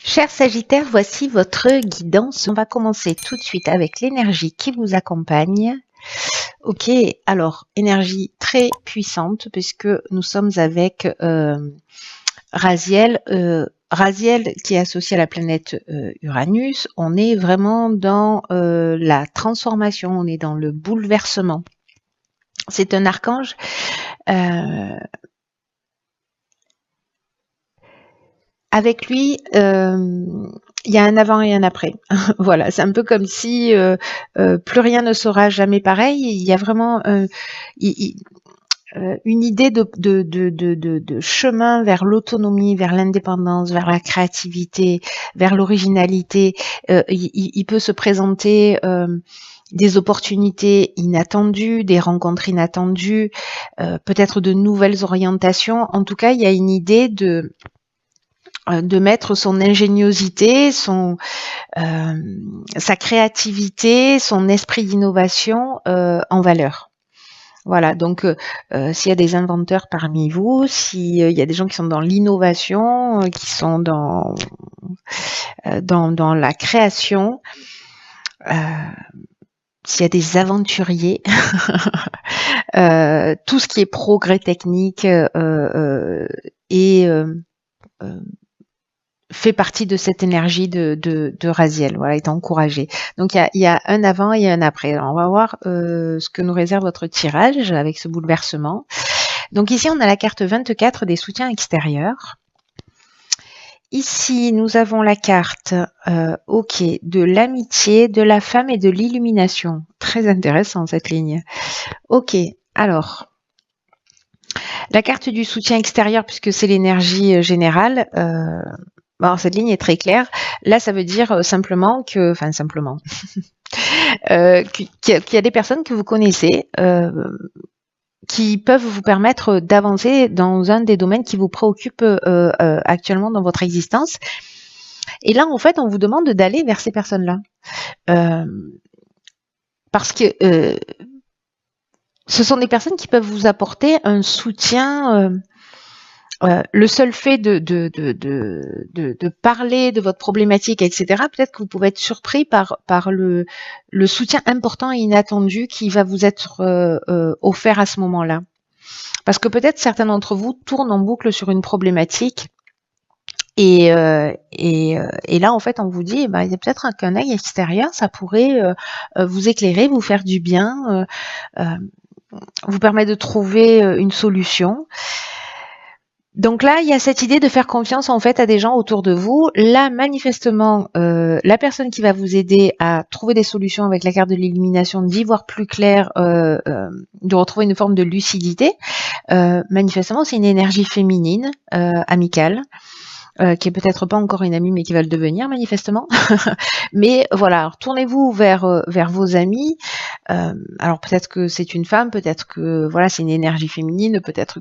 Cher Sagittaire, voici votre guidance. On va commencer tout de suite avec l'énergie qui vous accompagne. Ok, alors énergie très puissante puisque nous sommes avec Raziel. Raziel qui est associé à la planète Uranus. On est vraiment dans la transformation, on est dans le bouleversement. C'est un archange. Avec lui, il y a un avant et un après. Voilà, c'est un peu comme si plus rien ne sera jamais pareil. Il y a vraiment une idée de chemin vers l'autonomie, vers l'indépendance, vers la créativité, vers l'originalité. Il peut se présenter des opportunités inattendues, des rencontres inattendues, peut-être de nouvelles orientations. En tout cas, il y a une idée de mettre son ingéniosité, sa créativité, son esprit d'innovation en valeur. Voilà, donc s'il y a des inventeurs parmi vous, s'il y a des gens qui sont dans l'innovation, qui sont dans la création, s'il y a des aventuriers, tout ce qui est progrès technique et fait partie de cette énergie de Raziel, voilà, est encouragé. Donc il y a un avant et un après. Alors, on va voir ce que nous réserve votre tirage avec ce bouleversement. Donc ici on a la carte 24 des soutiens extérieurs. Ici nous avons la carte ok, de l'amitié, de la femme et de l'illumination. Très intéressant cette ligne. Ok, alors la carte du soutien extérieur, puisque c'est l'énergie générale, alors cette ligne est très claire. Là, ça veut dire simplement que, enfin simplement, qu'il y a des personnes que vous connaissez qui peuvent vous permettre d'avancer dans un des domaines qui vous préoccupe actuellement dans votre existence. Et là, en fait, on vous demande d'aller vers ces personnes-là. Parce que ce sont des personnes qui peuvent vous apporter un soutien. Le seul fait de parler de votre problématique, etc., peut-être que vous pouvez être surpris par le soutien important et inattendu qui va vous être offert à ce moment-là. Parce que peut-être certains d'entre vous tournent en boucle sur une problématique et là, en fait, on vous dit, il y a peut-être qu'un œil extérieur, ça pourrait vous éclairer, vous faire du bien, vous permettre de trouver une solution. Donc là, il y a cette idée de faire confiance en fait à des gens autour de vous. Là, manifestement, la personne qui va vous aider à trouver des solutions avec la carte de l'illumination, d'y voir plus clair, de retrouver une forme de lucidité, manifestement, c'est une énergie féminine, amicale. Qui est peut-être pas encore une amie, mais qui va le devenir manifestement. Mais voilà, tournez-vous vers vos amis. Alors peut-être que c'est une femme, peut-être que voilà c'est une énergie féminine, peut-être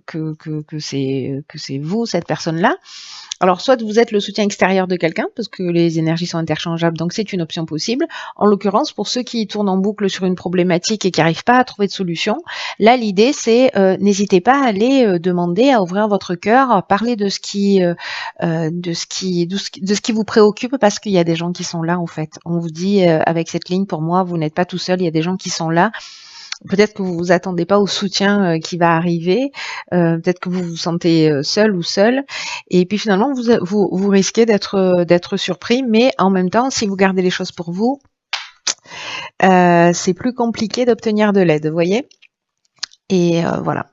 que c'est vous cette personne-là. Alors soit vous êtes le soutien extérieur de quelqu'un parce que les énergies sont interchangeables, donc c'est une option possible. En l'occurrence, pour ceux qui tournent en boucle sur une problématique et qui n'arrivent pas à trouver de solution, là l'idée c'est n'hésitez pas à aller demander à ouvrir votre cœur, à parler de ce qui vous préoccupe parce qu'il y a des gens qui sont là en fait. On vous dit avec cette ligne pour moi vous n'êtes pas tout seul, il y a des gens qui sont là. Peut-être que vous vous attendez pas au soutien qui va arriver, peut-être que vous vous sentez seul ou seule, et puis finalement vous risquez d'être surpris, mais en même temps, si vous gardez les choses pour vous, c'est plus compliqué d'obtenir de l'aide, vous voyez. Et voilà.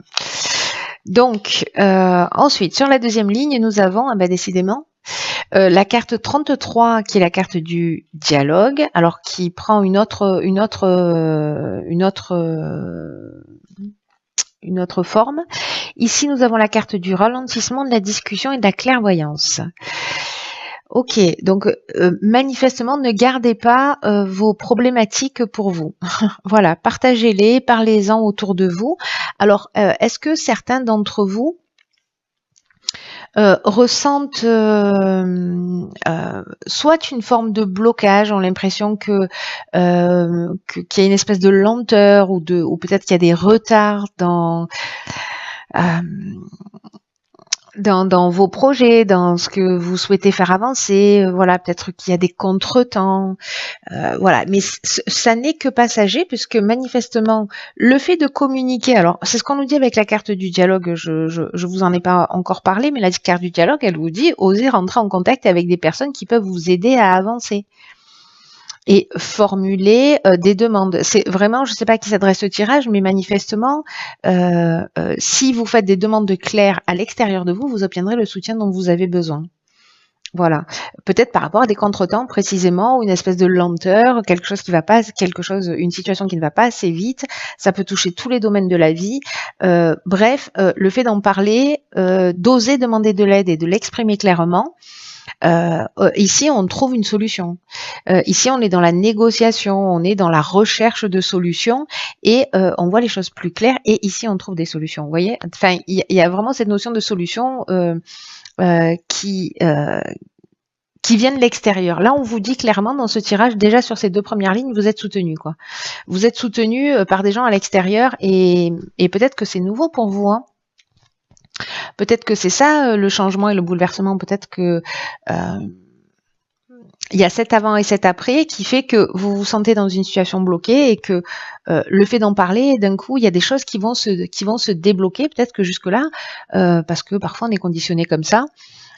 Donc ensuite, sur la deuxième ligne, nous avons décidément la carte 33 qui est la carte du dialogue, alors qui prend une autre forme. Ici, nous avons la carte du ralentissement, de la discussion et de la clairvoyance. Ok, donc manifestement, ne gardez pas vos problématiques pour vous. Voilà, partagez-les, parlez-en autour de vous. Alors, est-ce que certains d'entre vous ressentent soit une forme de blocage, ont l'impression qu'il y a une espèce de lenteur ou peut-être qu'il y a des retards dans dans vos projets, dans ce que vous souhaitez faire avancer, voilà, peut-être qu'il y a des contretemps, voilà, mais ça n'est que passager puisque manifestement le fait de communiquer, alors c'est ce qu'on nous dit avec la carte du dialogue, je vous en ai pas encore parlé, mais la carte du dialogue, elle vous dit osez rentrer en contact avec des personnes qui peuvent vous aider à avancer. Et formuler des demandes. C'est vraiment, je ne sais pas à qui s'adresse ce tirage, mais manifestement, si vous faites des demandes claires à l'extérieur de vous, vous obtiendrez le soutien dont vous avez besoin. Voilà. Peut-être par rapport à des contretemps précisément, ou une espèce de lenteur, quelque chose qui va pas, une situation qui ne va pas assez vite. Ça peut toucher tous les domaines de la vie. Bref, le fait d'en parler, d'oser demander de l'aide et de l'exprimer clairement. Ici, on trouve une solution. Ici, on est dans la négociation, on est dans la recherche de solutions et on voit les choses plus claires. Et ici, on trouve des solutions. Vous voyez, enfin, il y a vraiment cette notion de solution qui vient de l'extérieur. Là, on vous dit clairement dans ce tirage, déjà sur ces 2 premières lignes, vous êtes soutenu, quoi. Vous êtes soutenu par des gens à l'extérieur et peut-être que c'est nouveau pour vous, hein. Peut-être que c'est ça le changement et le bouleversement. Peut-être que il y a cet avant et cet après qui fait que vous vous sentez dans une situation bloquée et que le fait d'en parler, d'un coup, il y a des choses qui vont se débloquer. Peut-être que jusque-là, parce que parfois on est conditionné comme ça.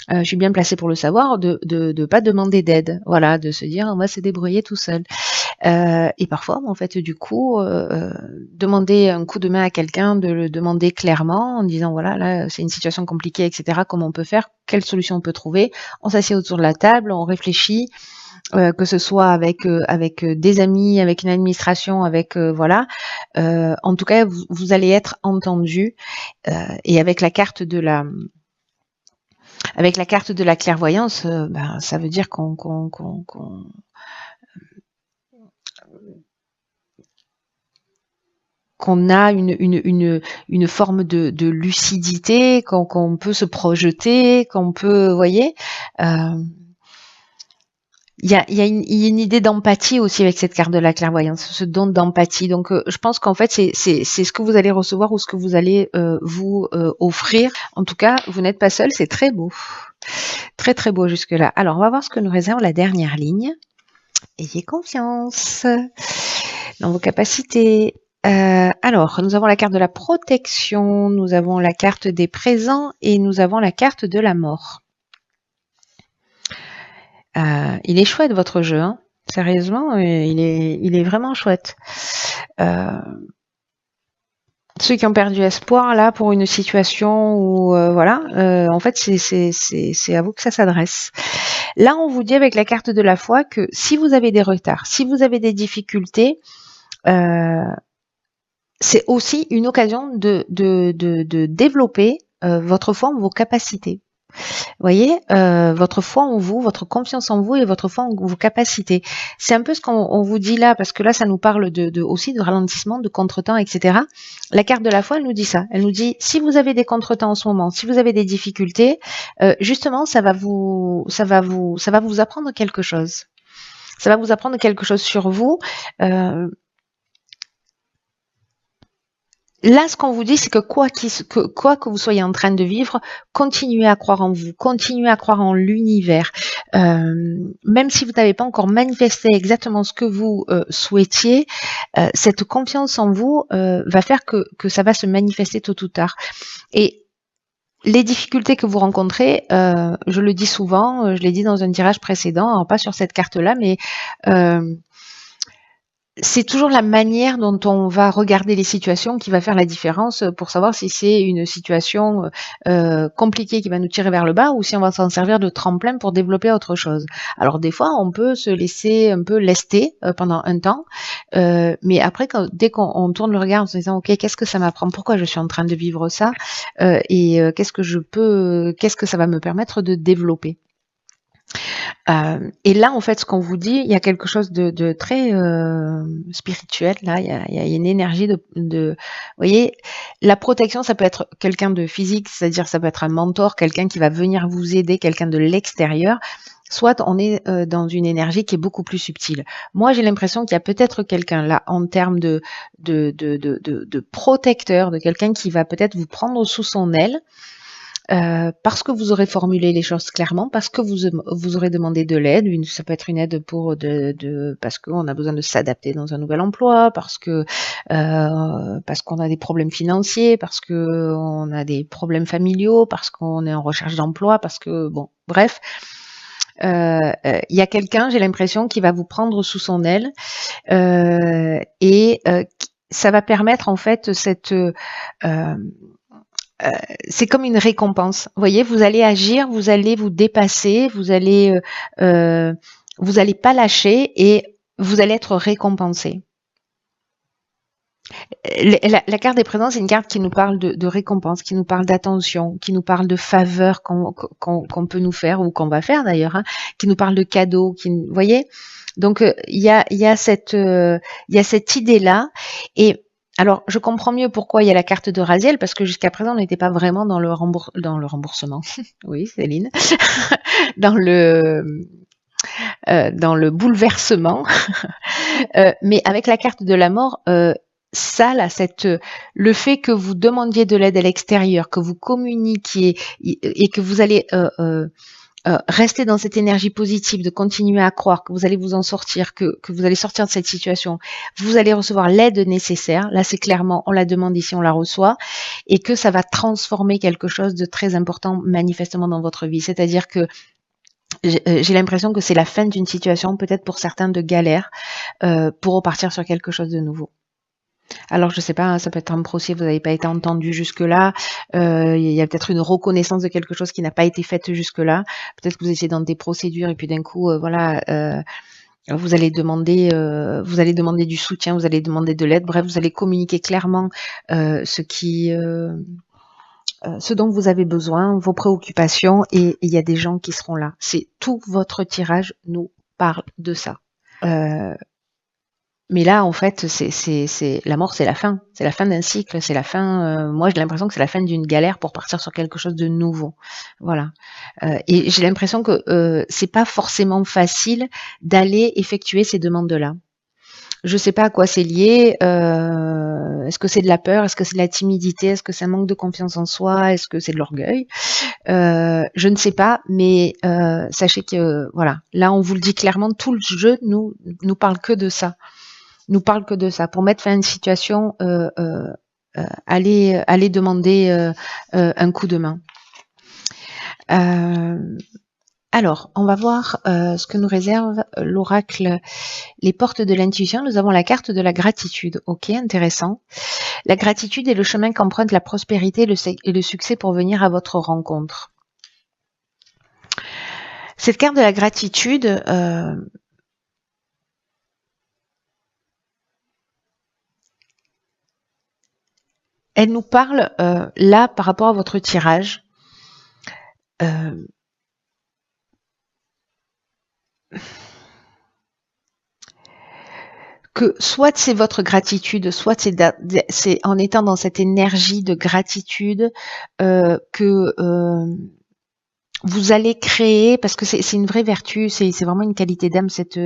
Je suis bien placée pour le savoir, de pas demander d'aide, voilà, de se dire on va se débrouiller tout seul. Et parfois, en fait, du coup, demander un coup de main à quelqu'un, de le demander clairement en disant voilà, là, c'est une situation compliquée, etc. Comment on peut faire, quelle solution on peut trouver. On s'assied autour de la table, on réfléchit. Que ce soit avec des amis, avec une administration, avec voilà. En tout cas, vous allez être entendu et avec la carte de la clairvoyance, ben, ça veut dire qu'on a une forme de lucidité, qu'on peut se projeter, qu'on peut, vous voyez, il y a une idée d'empathie aussi avec cette carte de la clairvoyance, ce don d'empathie. Donc, je pense qu'en fait, c'est ce que vous allez recevoir ou ce que vous allez vous offrir. En tout cas, vous n'êtes pas seul, c'est très beau. Très, très beau jusque-là. Alors, on va voir ce que nous réserve la dernière ligne. Ayez confiance dans vos capacités. Alors, nous avons la carte de la protection, nous avons la carte des présents et nous avons la carte de la mort. Il est chouette votre jeu, hein. Sérieusement, il est vraiment chouette. Ceux qui ont perdu espoir là pour une situation où voilà, en fait c'est à vous que ça s'adresse. Là, on vous dit avec la carte de la foi que si vous avez des retards, si vous avez des difficultés, c'est aussi une occasion de développer votre foi en vos capacités. Vous voyez, votre foi en vous, votre confiance en vous et votre foi en vos capacités. C'est un peu ce qu'on vous dit là, parce que là, ça nous parle aussi de ralentissement, de contretemps, etc. La carte de la foi, elle nous dit ça. Elle nous dit, si vous avez des contretemps en ce moment, si vous avez des difficultés, justement, ça va vous apprendre quelque chose. Ça va vous apprendre quelque chose sur vous. Là, ce qu'on vous dit, c'est que quoi que vous soyez en train de vivre, continuez à croire en vous, continuez à croire en l'univers. Même si vous n'avez pas encore manifesté exactement ce que vous souhaitiez, cette confiance en vous va faire que ça va se manifester tôt ou tard. Et les difficultés que vous rencontrez, je le dis souvent, je l'ai dit dans un tirage précédent, alors pas sur cette carte-là, mais c'est toujours la manière dont on va regarder les situations qui va faire la différence pour savoir si c'est une situation compliquée qui va nous tirer vers le bas ou si on va s'en servir de tremplin pour développer autre chose. Alors des fois, on peut se laisser un peu lester pendant un temps, mais après, dès qu'on tourne le regard en se disant « Ok, qu'est-ce que ça m'apprend ? Pourquoi je suis en train de vivre ça ? Et qu'est-ce que ça va me permettre de développer ?» Et là, en fait, ce qu'on vous dit, il y a quelque chose de très spirituel. Là, il y a une énergie vous voyez, la protection, ça peut être quelqu'un de physique, c'est-à-dire ça peut être un mentor, quelqu'un qui va venir vous aider, quelqu'un de l'extérieur. Soit on est dans une énergie qui est beaucoup plus subtile. Moi, j'ai l'impression qu'il y a peut-être quelqu'un là en termes de protecteur, de quelqu'un qui va peut-être vous prendre sous son aile. parce que vous aurez formulé les choses clairement, parce que vous aurez demandé de l'aide. Ça peut être une aide pour parce qu'on a besoin de s'adapter dans un nouvel emploi, parce qu'on a des problèmes financiers, parce que on a des problèmes familiaux, parce qu'on est en recherche d'emploi, parce que bon, bref. Il y a quelqu'un, j'ai l'impression, qui va vous prendre sous son aile et ça va permettre en fait c'est comme une récompense. Vous voyez, vous allez agir, vous allez vous dépasser, vous allez pas lâcher et vous allez être récompensé. La carte des présents, c'est une carte qui nous parle de récompense, qui nous parle d'attention, qui nous parle de faveurs qu'on peut nous faire ou qu'on va faire d'ailleurs, hein, qui nous parle de cadeaux. Vous voyez, donc il y a cette idée-là. Et alors, je comprends mieux pourquoi il y a la carte de Raziel, parce que jusqu'à présent, on n'était pas vraiment dans le remboursement. Oui, Céline, dans le bouleversement. Mais avec la carte de la mort, ça, là, le fait que vous demandiez de l'aide à l'extérieur, que vous communiquiez et que vous allez rester dans cette énergie positive, de continuer à croire que vous allez vous en sortir, que vous allez sortir de cette situation, vous allez recevoir l'aide nécessaire. Là, c'est clairement, on la demande ici, on la reçoit, et que ça va transformer quelque chose de très important manifestement dans votre vie. C'est-à-dire que j'ai l'impression que c'est la fin d'une situation, peut-être pour certains de galère, pour repartir sur quelque chose de nouveau. Alors je sais pas, hein, ça peut être un procès, vous n'avez pas été entendu jusque-là, il y a peut-être une reconnaissance de quelque chose qui n'a pas été faite jusque-là, peut-être que vous étiez dans des procédures et puis d'un coup, vous allez demander du soutien, vous allez demander de l'aide, bref, vous allez communiquer clairement ce dont vous avez besoin, vos préoccupations, et il y a des gens qui seront là. C'est tout votre tirage nous parle de ça. Mais là, en fait, la mort, c'est la fin. C'est la fin d'un cycle. C'est la fin. Moi, j'ai l'impression que c'est la fin d'une galère pour partir sur quelque chose de nouveau. Voilà. Et j'ai l'impression que c'est pas forcément facile d'aller effectuer ces demandes-là. Je sais pas à quoi c'est lié. Est-ce que c'est de la peur? Est-ce que c'est de la timidité? Est-ce que c'est un manque de confiance en soi? Est-ce que c'est de l'orgueil? Je ne sais pas, mais sachez que voilà, là on vous le dit clairement, tout le jeu nous parle que de ça. Nous parle que de ça. Pour mettre fin à une situation, allez demander un coup de main. Alors, on va voir ce que nous réserve l'oracle, les portes de l'intuition. Nous avons la carte de la gratitude. Ok, intéressant. La gratitude est le chemin qu'emprunte la prospérité et le succès pour venir à votre rencontre. Cette carte de la gratitude, elle nous parle là par rapport à votre tirage. Que soit c'est votre gratitude, soit c'est en étant dans cette énergie de gratitude que vous allez créer, parce que c'est une vraie vertu, c'est vraiment une qualité d'âme, cette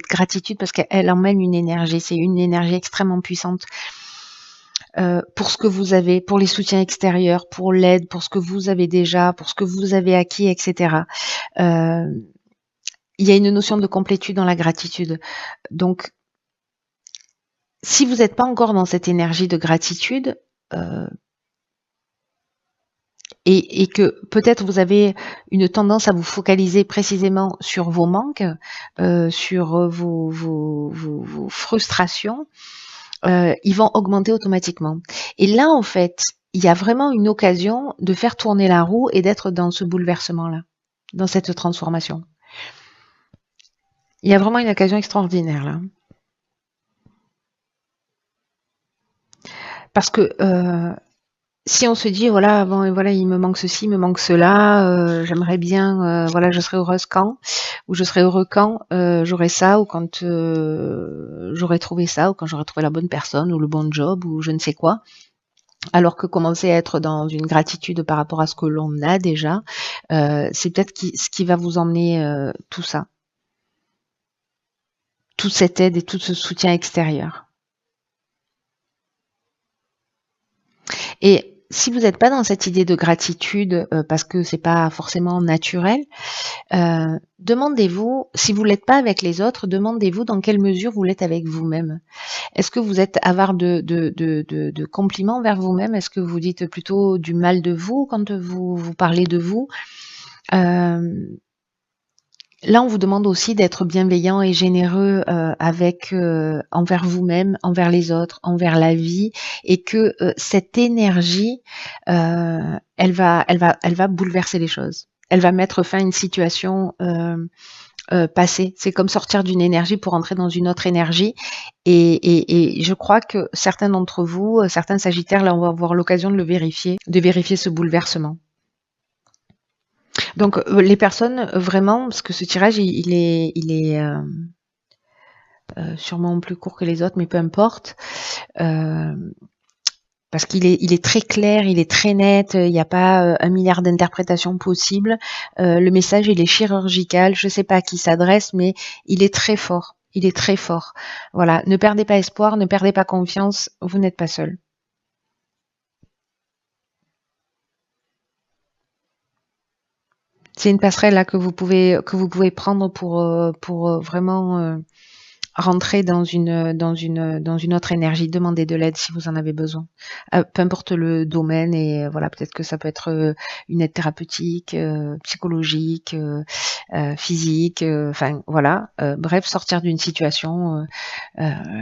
gratitude, parce qu'elle emmène une énergie, c'est une énergie extrêmement puissante. Pour ce que vous avez, pour les soutiens extérieurs, pour l'aide, pour ce que vous avez déjà, pour ce que vous avez acquis, etc. Il y a une notion de complétude dans la gratitude. Donc, si vous n'êtes pas encore dans cette énergie de gratitude, et que peut-être vous avez une tendance à vous focaliser précisément sur vos manques, sur vos frustrations, ils vont augmenter automatiquement. Et là, en fait, il y a vraiment une occasion de faire tourner la roue et d'être dans ce bouleversement-là, dans cette transformation. Il y a vraiment une occasion extraordinaire là. Parce que si on se dit voilà, bon, voilà, il me manque ceci, il me manque cela, j'aimerais bien, voilà, je serais heureuse quand, ou je serais heureux quand j'aurai ça, ou quand j'aurai trouvé ça, ou quand j'aurai trouvé la bonne personne, ou le bon job, ou je ne sais quoi. Alors que commencer à être dans une gratitude par rapport à ce que l'on a déjà, c'est peut-être ce qui va vous emmener tout ça, toute cette aide et tout ce soutien extérieur. Et si vous n'êtes pas dans cette idée de gratitude, parce que c'est pas forcément naturel, demandez-vous, si vous l'êtes pas avec les autres, demandez-vous dans quelle mesure vous l'êtes avec vous-même. Est-ce que vous êtes avare de compliments vers vous-même? Est-ce que vous dites plutôt du mal de vous quand vous parlez de vous? Là, on vous demande aussi d'être bienveillant et généreux envers vous-même, envers les autres, envers la vie, et que cette énergie, elle va bouleverser les choses. Elle va mettre fin à une situation passée. C'est comme sortir d'une énergie pour entrer dans une autre énergie. Et je crois que certains d'entre vous, certains Sagittaires, là, on va avoir l'occasion de vérifier ce bouleversement. Donc les personnes vraiment, parce que ce tirage il est sûrement plus court que les autres, mais peu importe, parce il est très clair, il est très net, il n'y a pas 1 milliard d'interprétations possibles. Le message il est chirurgical, je sais pas à qui s'adresse, mais il est très fort. Il est très fort. Voilà, ne perdez pas espoir, ne perdez pas confiance, vous n'êtes pas seul. C'est une passerelle là que vous pouvez prendre pour vraiment rentrer dans une autre énergie, demandez de l'aide si vous en avez besoin. Peu importe le domaine, et voilà, peut-être que ça peut être une aide thérapeutique, psychologique, physique, enfin voilà. Bref, sortir d'une situation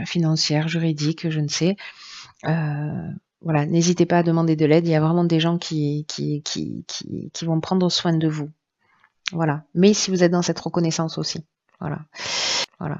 financière, juridique, je ne sais. Voilà, n'hésitez pas à demander de l'aide. Il y a vraiment des gens qui vont prendre soin de vous. Voilà. Mais si vous êtes dans cette reconnaissance aussi. Voilà. Voilà.